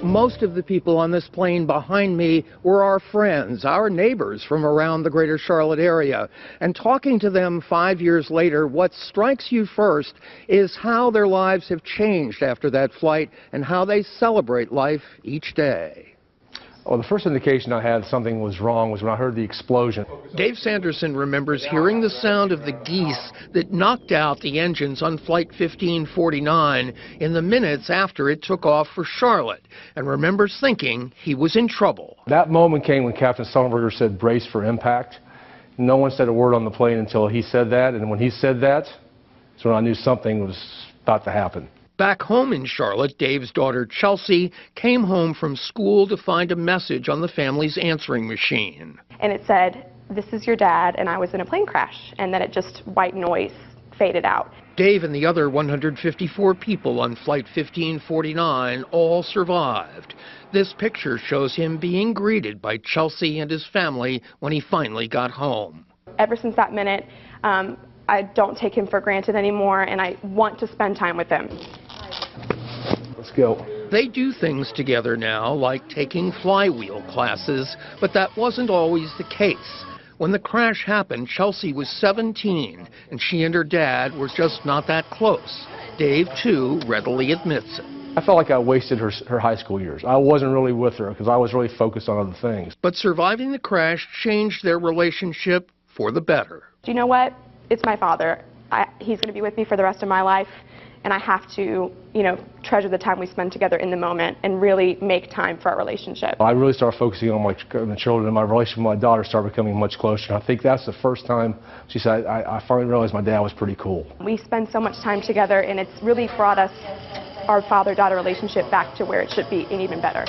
Most of the people on this plane behind me were our friends, our neighbors from around the greater Charlotte area. And talking to them 5 years later, what strikes you first is how their lives have changed after that flight and how they celebrate life each day. Well, the first indication I had something was wrong was when I heard the explosion. Dave Sanderson remembers hearing the sound of the geese that knocked out the engines on Flight 1549 in the minutes after it took off for Charlotte, and remembers thinking he was in trouble. That moment came when Captain Sullenberger said, "Brace for impact." No one said a word on the plane until he said that, and when he said that, that's when I knew something was about to happen. Back home in Charlotte, Dave's daughter Chelsea came home from school to find a message on the family's answering machine. And it said, "This is your dad, and I was in a plane crash," and then it just white noise faded out. Dave and the other 154 people on Flight 1549 all survived. This picture shows him being greeted by Chelsea and his family when he finally got home. Ever since that minute, I don't take him for granted anymore, and I want to spend time with him. Let's go. They do things together now, like taking flywheel classes, but that wasn't always the case. When the crash happened, Chelsea was 17, and she and her dad were just not that close. Dave, too, readily admits it. I felt like I wasted her high school years. I wasn't really with her because I was really focused on other things. But surviving the crash changed their relationship for the better. Do you know what? It's my father. He's going to be with me for the rest of my life, and I have to, treasure the time we spend together in the moment and really make time for our relationship. I really started focusing on my children, and my relationship with my daughter started becoming much closer. And I think that's the first time she said, I finally realized my dad was pretty cool. We spend so much time together, and it's really brought us, our father-daughter relationship, back to where it should be and even better.